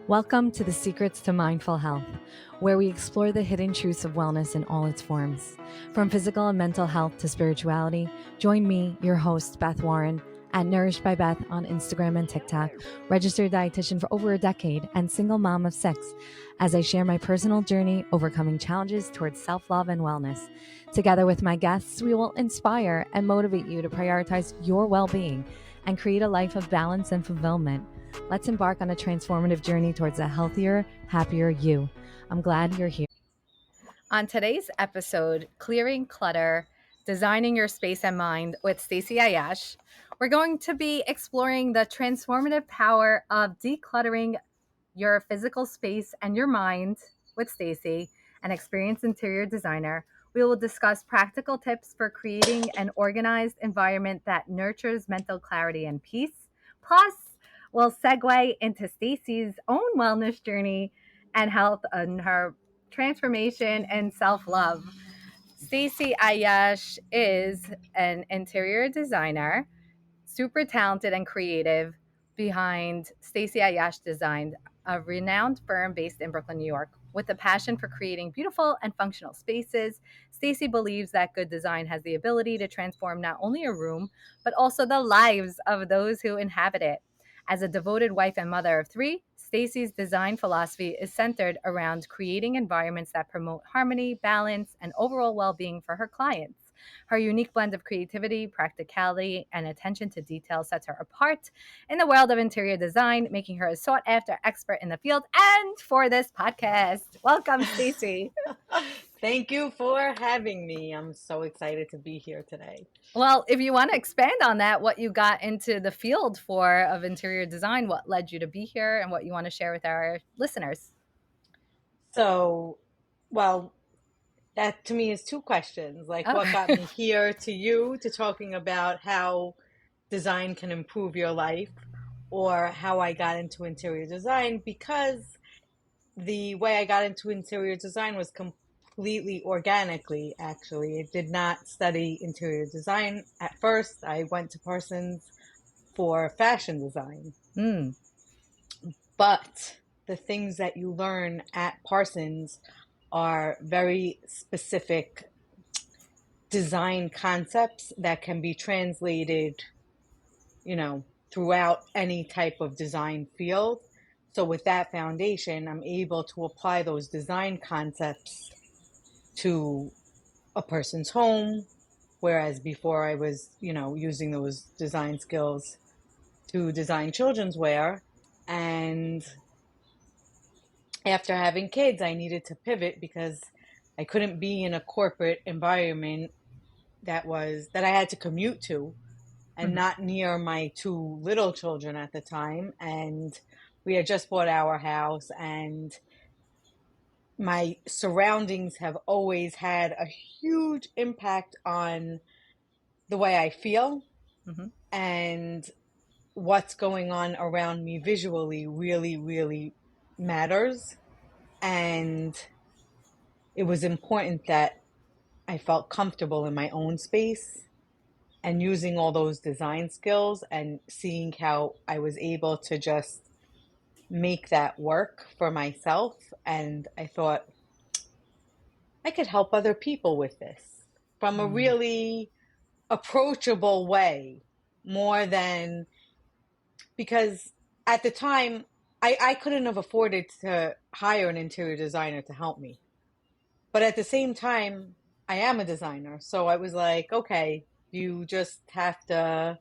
Welcome to the Secrets to Mindful Health, where we explore the hidden truths of wellness in all its forms. From physical and mental health to spirituality, join me, your host, Beth Warren, at Nourished by Beth on Instagram and TikTok, registered dietitian for over a decade, and single mom of 6, as I share my personal journey overcoming challenges towards self-love and wellness. Together with my guests, we will inspire and motivate you to prioritize your well-being and create a life of balance and fulfillment. Let's embark on a transformative journey towards a healthier, happier you. I'm glad you're here. On today's episode, Clearing Clutter, Designing Your Space and Mind with Stacy Ayash, we're going to be exploring the transformative power of decluttering your physical space and your mind with Stacy, an experienced interior designer. We will discuss practical tips for creating an organized environment that nurtures mental clarity and peace. Plus, we'll segue into Stacy's own wellness journey and health and her transformation and self-love. Stacy Ayash is an interior designer, super talented and creative, behind Stacy Ayash Design, a renowned firm based in Brooklyn, New York. With a passion for creating beautiful and functional spaces, Stacy believes that good design has the ability to transform not only a room, but also the lives of those who inhabit it. As a devoted wife and mother of 3, Stacy's design philosophy is centered around creating environments that promote harmony, balance, and overall well-being for her clients. Her unique blend of creativity, practicality, and attention to detail sets her apart in the world of interior design, making her a sought-after expert in the field and for this podcast. Welcome, Stacy. Thank you for having me. I'm so excited to be here today. Well, if you want to expand on that, what you got into the field for of interior design, what led you to be here, and what you want to share with our listeners. So, well, that to me is 2 questions. Like, what got me here to you, to talking about how design can improve your life, or how I got into interior design, because the way I got into interior design was completely organically, actually. I did not study interior design at first. I went to Parsons for fashion design. But the things that you learn at Parsons are very specific design concepts that can be translated, throughout any type of design field. So with that foundation, I'm able to apply those design concepts to a person's home, whereas before I was, using those design skills to design children's wear. And after having kids, I needed to pivot because I couldn't be in a corporate environment that I had to commute to, and not near my 2 little children at the time. And we had just bought our house, and my surroundings have always had a huge impact on the way I feel. And what's going on around me visually really, really matters. And it was important that I felt comfortable in my own space, and using all those design skills and seeing how I was able to just make that work for myself. And I thought I could help other people with this from a really approachable way, more than, because at the time I couldn't have afforded to hire an interior designer to help me. But at the same time, I am a designer. So I was like, okay, you just have to,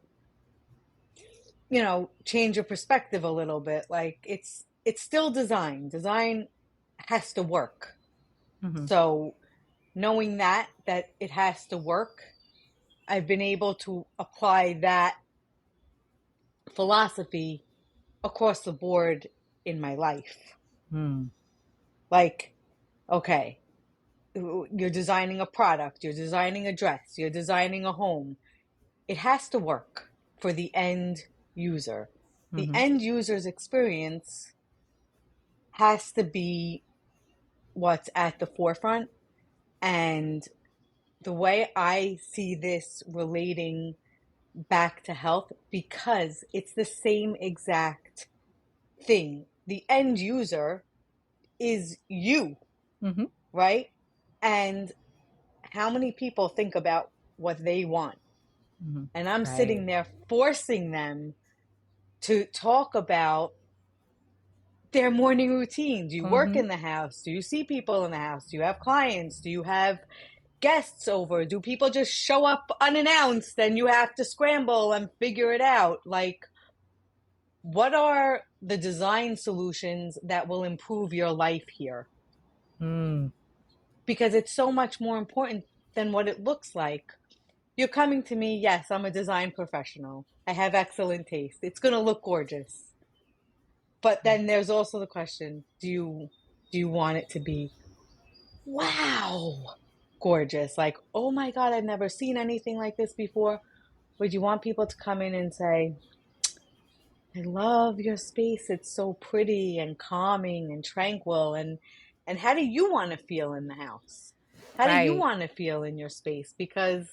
change your perspective a little bit. Like, it's still design. Design has to work. So knowing that it has to work, I've been able to apply that philosophy across the board in my life. Like, okay, you're designing a product, you're designing a dress, you're designing a home. It has to work for the end user. The end user's experience has to be what's at the forefront. And the way I see this relating back to health, because it's the same exact thing. the end user is you, right? And how many people think about what they want? And I'm sitting there forcing them to talk about their morning routine. Do you work in the house? Do you see people in the house? Do you have clients? Do you have guests over? Do people just show up unannounced and you have to scramble and figure it out? Like, what are the design solutions that will improve your life here? Because it's so much more important than what it looks like. You're coming to me, yes, I'm a design professional. I have excellent taste. It's going to look gorgeous. But then there's also the question, do you want it to be, wow, gorgeous? Like, oh my God, I've never seen anything like this before. Would you want people to come in and say, I love your space. It's so pretty and calming and tranquil. And how do you want to feel in the house? How do you want to feel in your space? Because,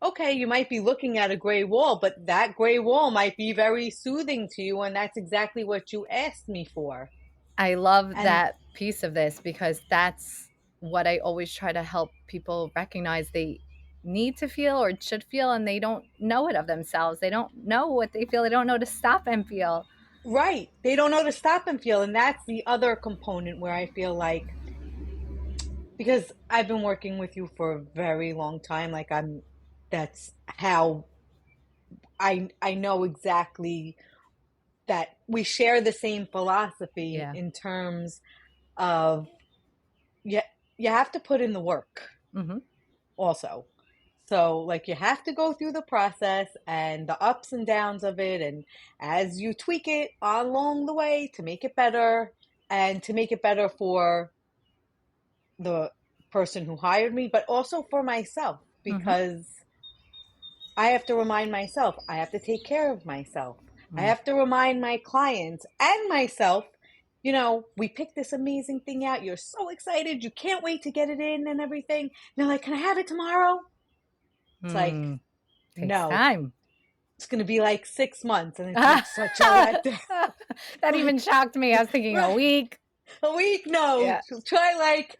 okay, you might be looking at a gray wall, but that gray wall might be very soothing to you. And that's exactly what you asked me for. I love that piece of this, because that's what I always try to help people recognize they need to feel or should feel, and they don't know it of themselves. They don't know what they feel. They don't know to stop and feel. Right. They don't know to stop and feel. And that's the other component where I feel like, because I've been working with you for a very long time, like that's how I know exactly that we share the same philosophy in terms of you have to put in the work also. So like you have to go through the process and the ups and downs of it, and as you tweak it along the way to make it better, and to make it better for the person who hired me, but also for myself, because I have to remind myself, I have to take care of myself. I have to remind my clients and myself, you know, we picked this amazing thing out. You're so excited. You can't wait to get it in and everything. And they're like, can I have it tomorrow? It's like, no. Time. It's going to be like 6 months. And it's like such a letdown. That even shocked me. I was thinking a week. A week? No. Try like,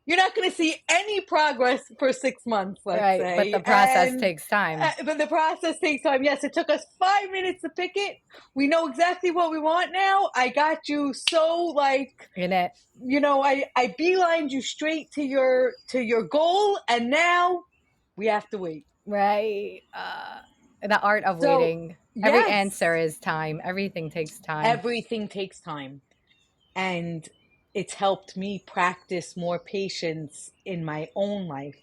you're not going to see any progress for 6 months, let's say. But the process takes time. But the process takes time. Yes, it took us 5 minutes to pick it. We know exactly what we want now. I got you so like, in it. You know, I beelined you straight to your goal, and now we have to wait. Right. The art of waiting. Yes. Every answer is time. Everything takes time. Everything takes time. And it's helped me practice more patience in my own life.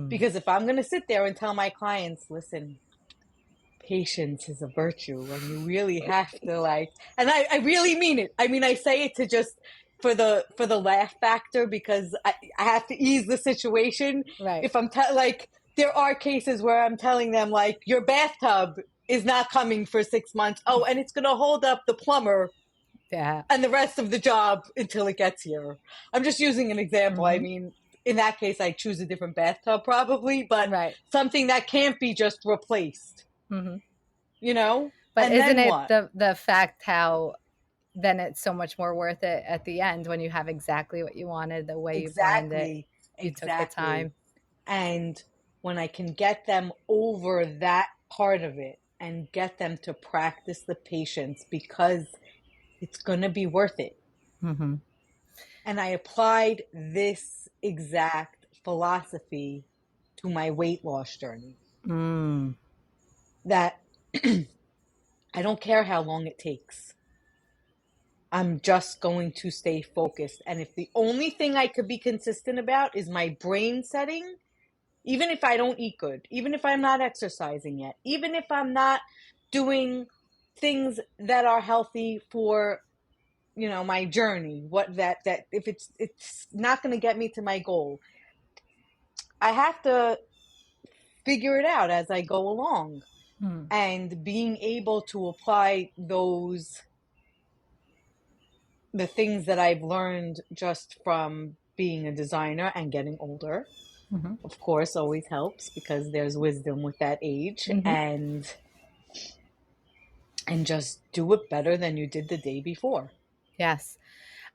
Because if I'm going to sit there and tell my clients, listen, patience is a virtue, and you really have to like, and I really mean it. I mean, I say it to just for the laugh factor, because I have to ease the situation. Right. If I'm like, there are cases where I'm telling them like, your bathtub is not coming for 6 months. Oh, and it's going to hold up the plumber. Yeah. And the rest of the job until it gets here. I'm just using an example. I mean, in that case, I choose a different bathtub probably, but something that can't be just replaced. You know? But and isn't it the fact how then it's so much more worth it at the end when you have exactly what you wanted, the way you planned it. You took the time. And when I can get them over that part of it and get them to practice the patience, because it's going to be worth it. And I applied this exact philosophy to my weight loss journey. That I don't care how long it takes. I'm just going to stay focused. And if the only thing I could be consistent about is my brain setting, even if I don't eat good, even if I'm not exercising yet, even if I'm not doing things that are healthy for, you know, my journey, that if it's not going to get me to my goal, I have to figure it out as I go along. And being able to apply the things that I've learned just from being a designer and getting older, of course, always helps, because there's wisdom with that age, and just do it better than you did the day before. Yes.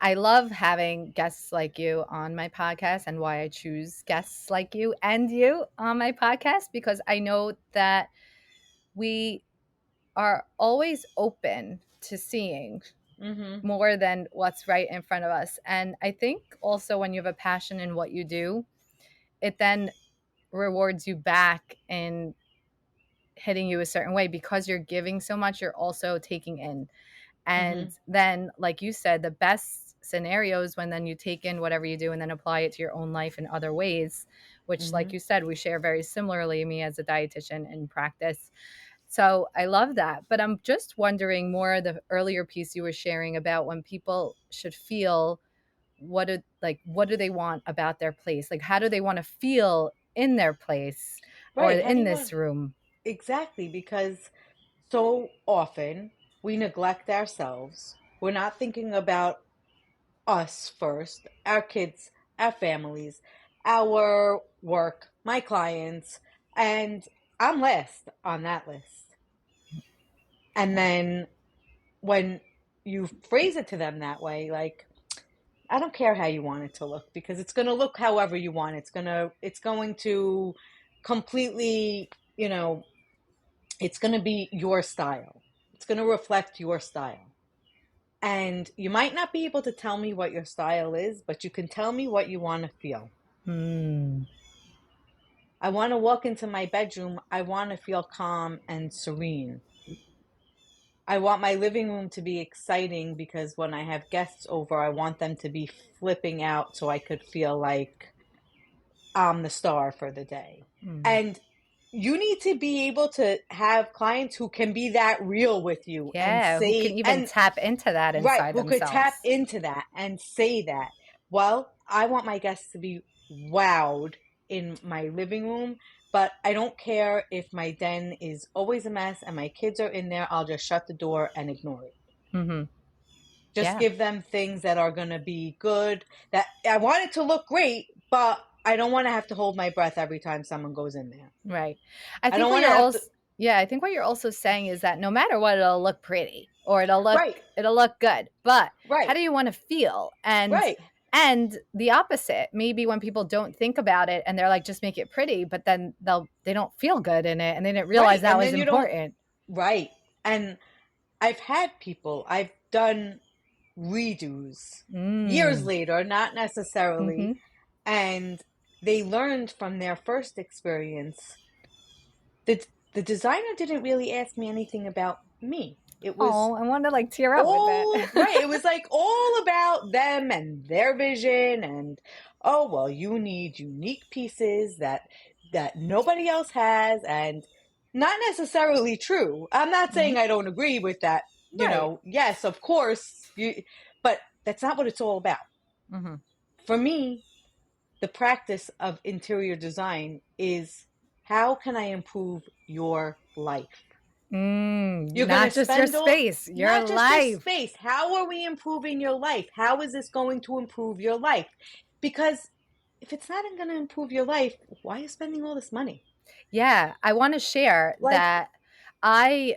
I love having guests like you on my podcast, and why I choose guests like you and you on my podcast, because I know that we are always open to seeing Mm-hmm. more than what's right in front of us. And I think also when you have a passion in what you do, it then rewards you back in hitting you a certain way, because you're giving so much, you're also taking in. And Mm-hmm. then, like you said, the best scenarios when then you take in whatever you do and then apply it to your own life in other ways, which, Mm-hmm. like you said, we share very similarly, me as a dietitian in practice. So I love that. But I'm just wondering more, the earlier piece you were sharing about when people should feel, what do they want about their place? Like, how do they want to feel in their place or Right. How do in you want this room? exactly? Because so often we neglect ourselves. We're not thinking about us first, our kids, our families, our work, my clients, and I'm last on that list. And then when you phrase it to them that way, like, I don't care how you want it to look, because it's going to look however you want. It's going to completely, it's going to be your style. It's going to reflect your style. And you might not be able to tell me what your style is, but you can tell me what you want to feel. Hmm. I want to walk into my bedroom. I want to feel calm and serene. I want my living room to be exciting, because when I have guests over, I want them to be flipping out so I could feel like I'm the star for the day. Hmm. And you need to be able to have clients who can be that real with you and Yeah, who can say, even and tap into that right, inside who could tap themselves. into that and say that. Well, I want my guests to be wowed in my living room, but I don't care if my den is always a mess and my kids are in there. I'll just shut the door and ignore it. Hmm. Just Yeah, give them things that are going to be good. That I want it to look great, but I don't want to have to hold my breath every time someone goes in there. right. I I think don't what want to you're have to. also Yeah, I think what you're also saying is that no matter what, it'll look pretty or Right, it'll look good. But how right, do you want to feel? right, And the opposite, maybe when people don't think about it and they're like, just make it pretty, but then they don't feel good in it and they didn't realize right. that And was then you don't. important. Right. And I've done redos years Mm. later, not Hmm. necessarily, and they learned from their first experience that the designer didn't really ask me anything about me. It was Oh, I want to like tear up with that. all right. It was like all about them and their vision, and oh, well, you need unique pieces that nobody else has, and not necessarily true. I'm not Hmm. saying I don't agree with that. Right. Yes, of course, but that's not what it's all about. Hmm. For me, the practice of interior design is, how can I improve your life? You're going to Not just your spend all, space, your not just your life. space. How are we improving your life? How is this going to improve your life? Because if it's not going to improve your life, why are you spending all this money? Yeah, I want to share Like, that I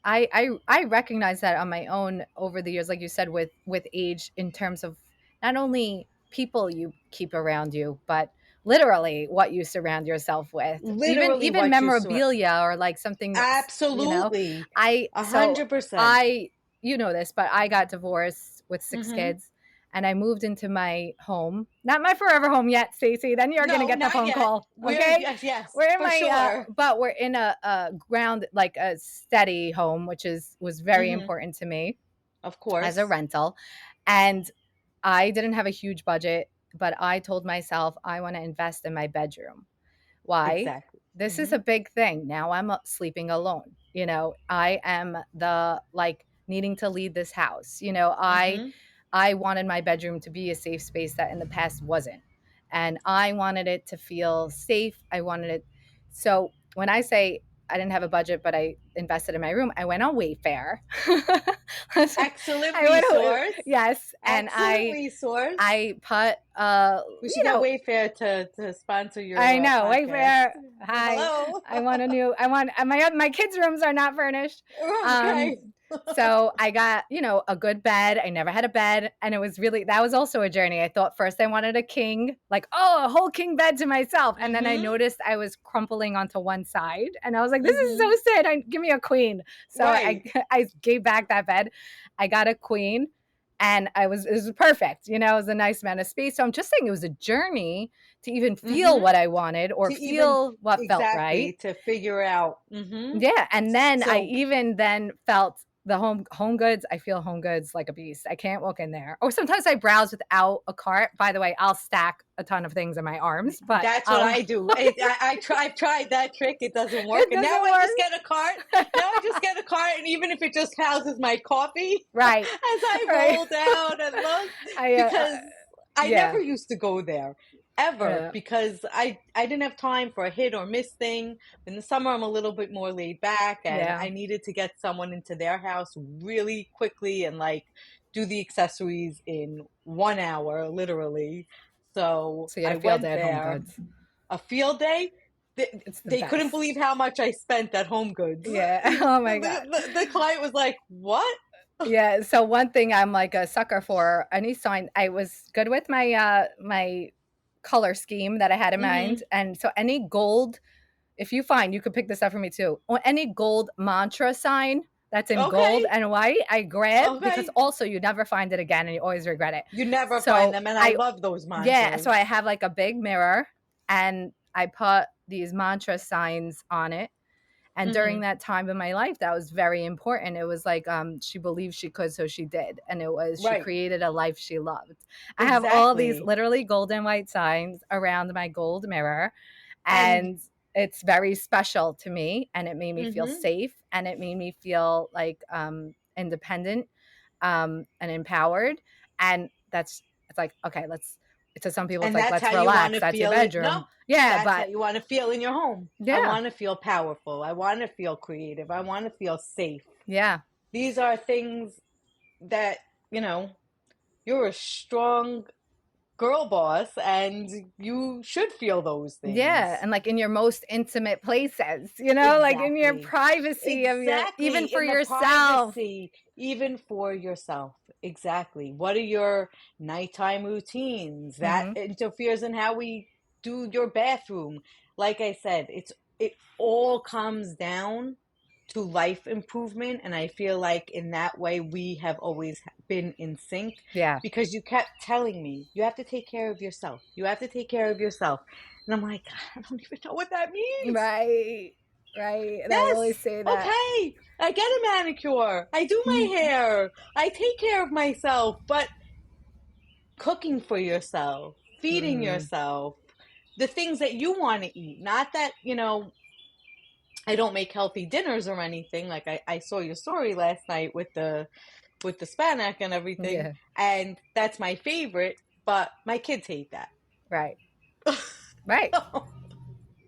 I recognize that on my own over the years, like you said, with age, in terms of not only people you keep around you, but literally what you surround yourself with. literally Even what you saw. memorabilia, or like something that's, Absolutely. I A so 100%. I you know this, but I got divorced with six Mm-hmm. kids. And I moved into my home, not my forever home yet, Stacy. Then you're gonna No, get the not phone yet. call, We're, okay? yes, yes, We're in for my sure. but we're in a ground, like a steady home, which was very Mm-hmm. important to me Of as a course. rental. And I didn't have a huge budget, but I told myself I want to invest in my bedroom. Why? Exactly. This is Mm-hmm. a big thing. Now I'm sleeping alone. I am the, like, needing to lead this house. Mm-hmm. I wanted my bedroom to be a safe space that in the past wasn't. And I wanted it to feel safe. I wanted it. So when I say I didn't have a budget, but I invested in my room, I went on Wayfair. Excellent I went on, resource. yes. And Excellent resource. I put, We should get Wayfair to sponsor your I know podcast. Wayfair. Hi, Hello. I want a new. I want my kids' rooms are not furnished. Um, Okay. So I got, a good bed. I never had a bed. And that was also a journey. I thought first I wanted a king, like, oh, a whole king bed to myself. And then I Mm-hmm. noticed I was crumpling onto one side. And I was like, this is Mm-hmm. so sad. Give me a queen. So I, Right. I gave back that bed. I got a queen. And it was perfect. It was a nice amount of space. So I'm just saying it was a journey to even feel Mm-hmm. what I wanted or To even feel what felt right. exactly to figure out. Mm-hmm. Yeah, and then I So even then felt the home goods. I feel home goods like a beast. I can't walk in there. Or sometimes I browse without a cart. By the way, I'll stack a ton of things in my arms, but that's what I do. I've tried that trick. It doesn't work. it And now doesn't I work. just get a cart. Now I just get a cart, and even if it just houses my coffee, Right. as I Right. roll down and look, I because I yeah. never used to go there ever Yeah. because I didn't have time for a hit or miss thing. In the summer, I'm a little bit more laid back, and Yeah. I needed to get someone into their house really quickly and like do the accessories in 1 hour, literally. So So you had I a field went day at Home there, Goods. a field day. It's the They couldn't best. believe how much I spent at Home Goods. Yeah. Oh my God. The client was like, "What?" Yeah. So one thing I'm like a sucker for, any sign I was good with my color scheme that I had in Mm-hmm. mind. And so any gold, if you find, you could pick this up for me too. On any gold mantra sign that's in gold Okay. and white, I grab because Okay. also you never find it again and you always regret it. You never find So them, and I love those so mantras. I have like a big mirror and I put these mantra signs on it. And during Mm-hmm. that time in my life, that was very important. It was like she believed she could, so she did. And it was she Right. created a life she loved. I have all these Exactly. literally gold and white signs around my gold mirror. And And it's very special to me. And it made me feel mm-hmm. safe and it made me feel like independent and empowered. And it's like, okay, to some people, it's And like, that's let's how you want relax. to That's your feel it. No, bedroom. Yeah. that's how But you want to feel in your home. I yeah. want to feel powerful. I want to feel creative. I want to feel safe. Yeah. These are things that, you know, you're a strong girl boss and you should feel those Yeah, things. and like in your most intimate places, like in your Exactly. privacy of even Exactly. for In the yourself. privacy, even for yourself. Exactly. What are your nighttime routines? That Hmm. interferes in how we do your bathroom. Like I said, it all comes down to life improvement, and I feel like in that way we have always been in sync Yeah. because you kept telling me you have to take care of yourself. You have to take care of yourself. And I'm like, I don't even know what that means. Right. Right. And I Yes. always say that. Okay. I get a manicure. I do my hair. I take care of myself. But cooking for yourself, feeding Mm-hmm. yourself, the things that you want to eat, not that, I don't make healthy dinners or anything. Like I saw your story last night with the Spanac and everything. Yeah. And that's my favorite, but my kids hate that. Right. Right.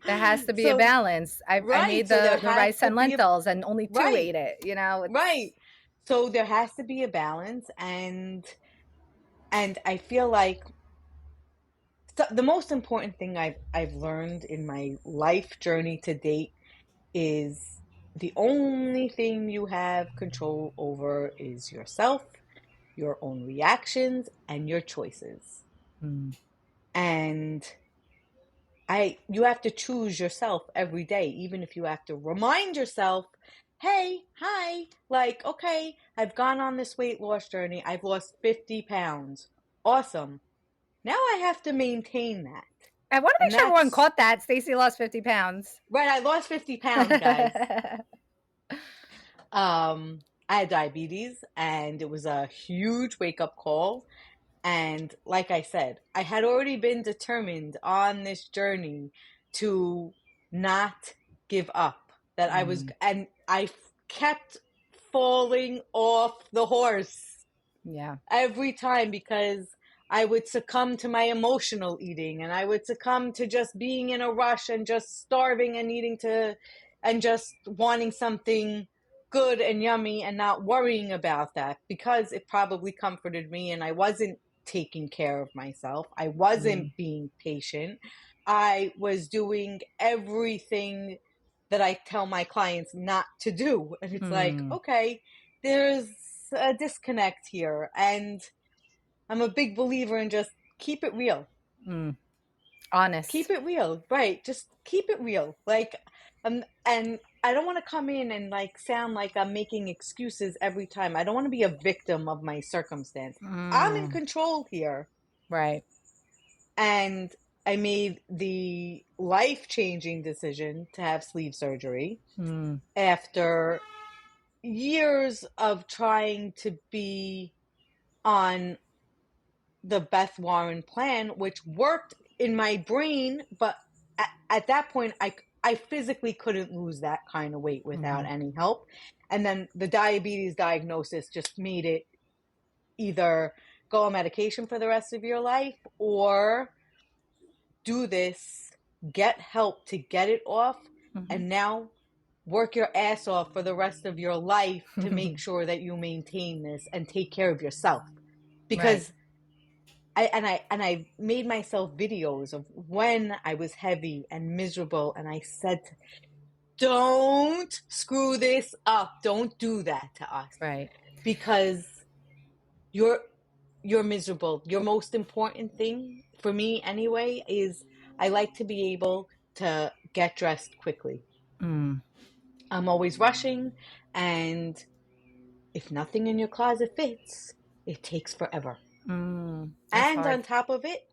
There has to be a So, balance. I right. made So there the has rice to and be a, lentils and only two right. ate it. It's Right. So there has to be a balance, and I feel like the most important thing I've learned in my life journey to date is the only thing you have control over is yourself, your own reactions, and your choices. mm, And you have to choose yourself every day, even if you have to remind yourself, hey, hi, like, okay, I've gone on this weight loss journey. I've lost 50 pounds. Awesome. Now I have to maintain that. I want to make And sure everyone that's caught that. Stacy lost 50 pounds. right. I lost 50 pounds, guys. I had diabetes and it was a huge wake up call. And like I said, I had already been determined on this journey to not give up. That I was, Mm, and I kept falling off the horse yeah. every time because I would succumb to my emotional eating and I would succumb to just being in a rush and just starving and and just wanting something good and yummy and not worrying about that because it probably comforted me and I wasn't taking care of myself. I Mm, wasn't being patient. I was doing everything that I tell my clients not to do. And it's like, mm, okay, there's a disconnect here, and I'm a big believer in just keep it real. Honest. Keep it real, right? Just keep it real. Like, and I don't want to come in and like sound like I'm making excuses every time. I don't want to be a victim of my circumstance. I'm in control here. Right. And I made the life-changing decision to have sleeve surgery after years of trying to be on the Beth Warren plan, which worked in my brain, but at that point, I physically couldn't lose that kind of weight without any help. And then the diabetes diagnosis just made it either go on medication for the rest of your life or do this, get help to get it off, and now work your ass off for the rest of your life to make sure that you maintain this and take care of yourself. Because I made myself videos of when I was heavy and miserable, and I said, don't screw this up. Don't do that to us. Right. Because you're miserable. Your most important thing for me anyway is I like to be able to get dressed quickly. I'm always rushing, and if nothing in your closet fits, it takes forever. And on top of it,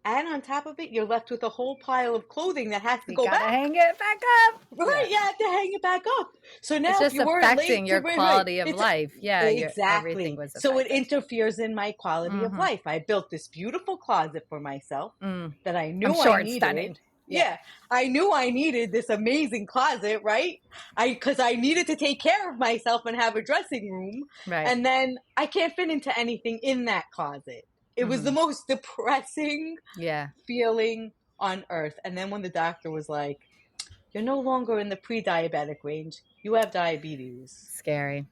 you're left with a whole pile of clothing that has to go back. You gotta hang it back up. Right, you have to hang it back up. So now It's just if you weren't affecting late your quality of life. Yeah, exactly. everything was affected. So it interferes in my quality of life. I built this beautiful closet for myself that I knew I needed. Stunning. Yeah, I knew I needed this amazing closet, right? Because I needed to take care of myself and have a dressing room. Right. And then I can't fit into anything in that closet. It was the most depressing feeling on earth. And then when the doctor was like, you're no longer in the pre-diabetic range, you have diabetes. Scary.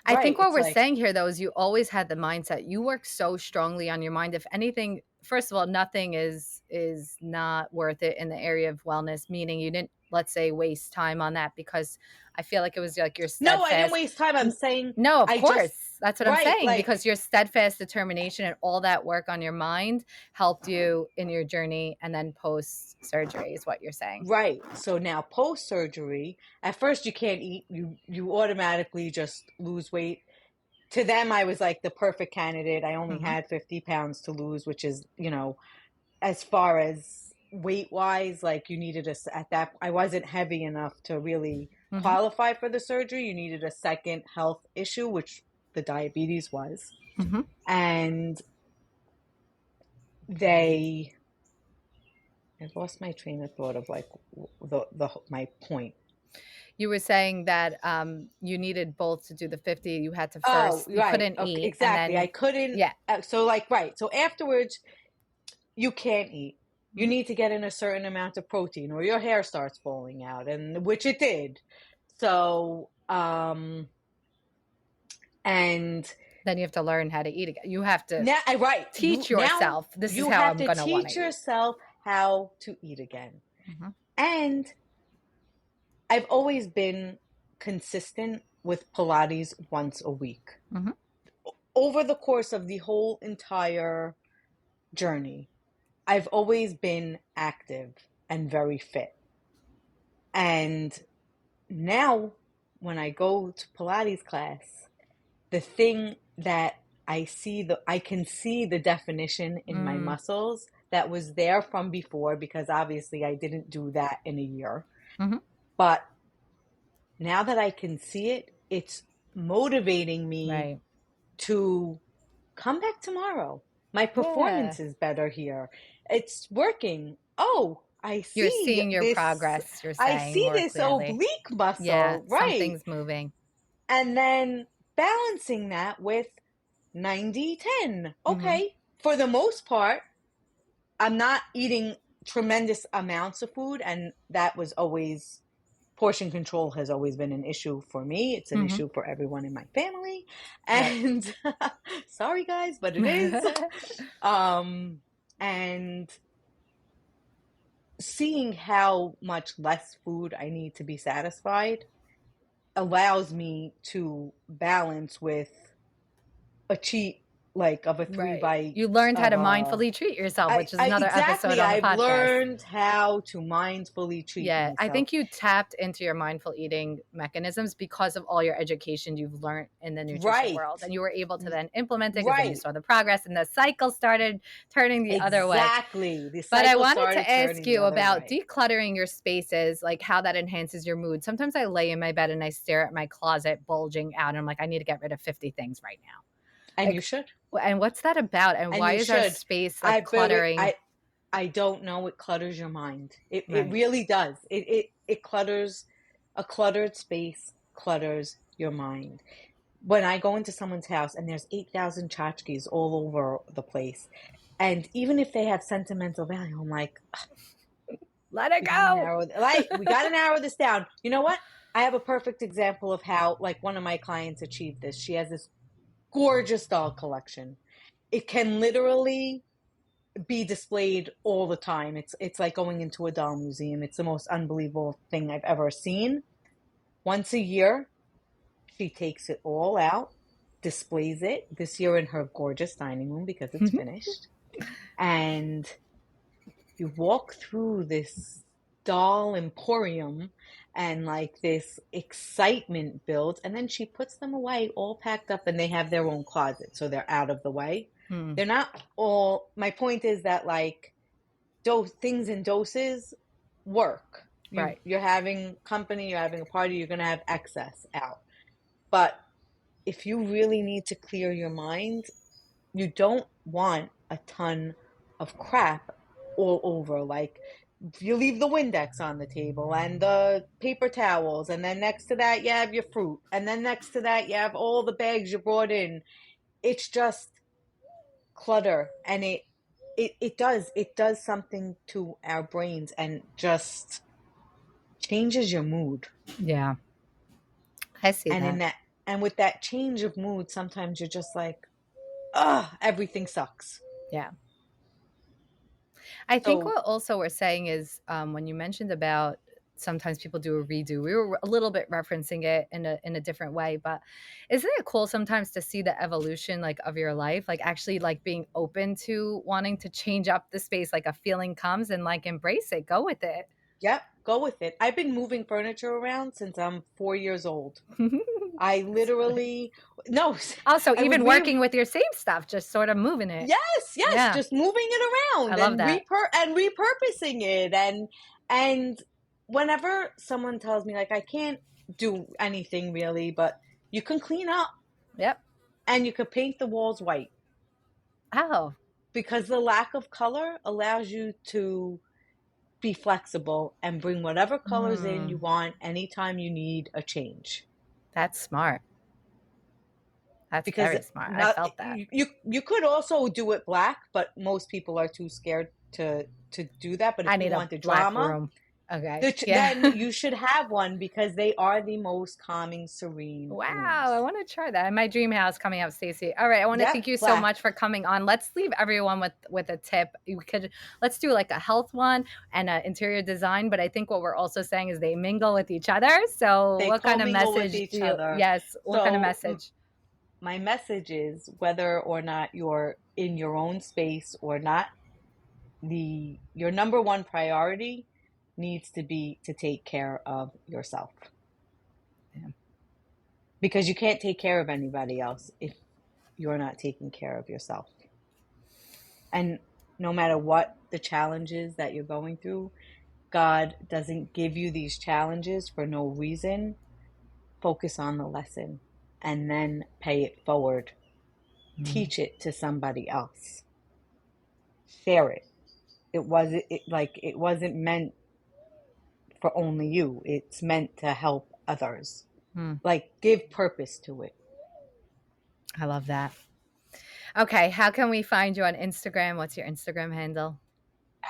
I think what we're saying here, though, is you always had the mindset. You work so strongly on your mind. If anything, first of all, nothing is not worth it in the area of wellness, meaning you didn't, let's say, waste time on that, because I feel like it was like your steadfast. No, I didn't waste time. I'm saying. No, of course. That's what I'm saying, because your steadfast determination and all that work on your mind helped you in your journey, and then post-surgery is what you're saying. Right. So now post-surgery, at first you can't eat. You automatically just lose weight. To them, I was like the perfect candidate. I only had 50 pounds to lose, which is, as far as weight-wise, like you needed I wasn't heavy enough to really qualify for the surgery. You needed a second health issue, which the diabetes was. And I lost my train of thought of like my point. You were saying that you needed both to do the 50. You had to first. You couldn't eat. Exactly. I couldn't. Yeah. So So afterwards, you can't eat. You need to get in a certain amount of protein, or your hair starts falling out, and which it did. So, and then you have to learn how to eat again. You have to teach yourself. yourself. This is how I'm going to want to teach yourself how to eat again. And I've always been consistent with Pilates once a week. Over the course of the whole entire journey, I've always been active and very fit. And now when I go to Pilates class, the thing that I can see the definition in my muscles that was there from before, because obviously I didn't do that in a year. But now that I can see it, it's motivating me to come back tomorrow. My performance is better here. It's working. Oh, I see. You're seeing your progress. You're saying I see this clearly. Oblique muscle. Yeah, right. Something's moving. And then balancing that with 90-10. Okay. For the most part, I'm not eating tremendous amounts of food, and that was always, portion control has always been an issue for me. It's an issue for everyone in my family. And sorry guys, but it is. And seeing how much less food I need to be satisfied allows me to balance with a cheat, like of a 3 bites. You learned how of to a mindfully treat yourself, which is another episode exactly. on the I've podcast. learned how to mindfully treat myself. I think you tapped into your mindful eating mechanisms because of all your education you've learned in the nutrition world, and you were able to then implement it because then you saw the progress and the cycle started turning the other way. Exactly. But I wanted to ask you about decluttering your spaces, like how that enhances your mood. Sometimes I lay in my bed and I stare at my closet bulging out, and I'm like, I need to get rid of 50 things right now. And like, you should. And what's that about? And why is our space like cluttering? I don't know. It clutters your mind. It really does. It clutters. A cluttered space clutters your mind. When I go into someone's house and there's 8,000 tchotchkes all over the place, and even if they have sentimental value, I'm like, let it go. We got to narrow this down. You know what? I have a perfect example of how, like, one of my clients achieved this. She has this gorgeous doll collection. It can literally be displayed all the time. It's like going into a doll museum. It's the most unbelievable thing I've ever seen. Once a year, she takes it all out, displays it, this year in her gorgeous dining room because it's finished. And you walk through this doll emporium and like this excitement builds, and then she puts them away all packed up, and they have their own closet, so they're out of the way. They're not all, my point is that like things in doses work. You're having company, you're having a party, you're going to have excess out. But if you really need to clear your mind, you don't want a ton of crap all over. Like, you leave the Windex on the table and the paper towels, and then next to that you have your fruit, and then next to that you have all the bags you brought in. It's just clutter, and it does something to our brains and just changes your mood. Yeah, I see that. And with that change of mood, sometimes you're just like, everything sucks. Yeah. I think what also we're saying is when you mentioned about sometimes people do a redo, we were a little bit referencing it in a different way, but isn't it cool sometimes to see the evolution like of your life, like actually like being open to wanting to change up the space, like a feeling comes and like embrace it, go with it. Yep, go with it. I've been moving furniture around since I'm 4 years old. I literally Also, even working with your same stuff, just sort of moving it. Yes, just moving it around. I love that. And repurposing it. And whenever someone tells me like I can't do anything really, but you can clean up. Yep. And you could paint the walls white. Oh. Because the lack of color allows you to be flexible and bring whatever colors in you want anytime you need a change. That's smart. That's very smart. I felt that. You could also do it black, but most people are too scared to do that. But if you want the drama, room. Okay. Then you should have one because they are the most calming, serene. Wow, rooms. I want to try that. In my dream house coming up, Stacy. All right, I want to thank you so much for coming on. Let's leave everyone with a tip. Let's do like a health one and an interior design. But I think what we're also saying is they mingle with each other. So what kind of message do you? Yes, what kind of message? My message is whether or not you're in your own space or not, your number one priority needs to be to take care of yourself. Yeah. Because you can't take care of anybody else if you're not taking care of yourself. And no matter what the challenges that you're going through, God doesn't give you these challenges for no reason. Focus on the lesson and then pay it forward. Teach it to somebody else. Share it. It wasn't meant for only you. It's meant to help others. Like, give purpose to it. I love that. Okay, how can we find you on Instagram? What's your Instagram handle?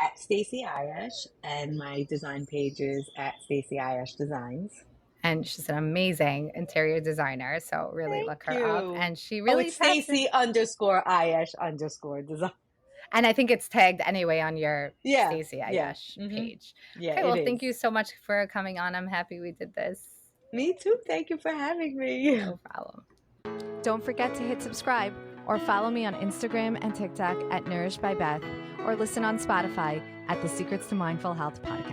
At Stacy Ayash, and my design page is at Stacy Ayash Designs. And she's an amazing interior designer, so really look her up. And she really it's Stacy _Ayash _ design. And I think it's tagged anyway on your Stacy Ayash page. Yeah. Okay, well, thank you so much for coming on. I'm happy we did this. Me too. Thank you for having me. No problem. Don't forget to hit subscribe or follow me on Instagram and TikTok at Nourished by Beth, or listen on Spotify at the Secrets to Mindful Health podcast.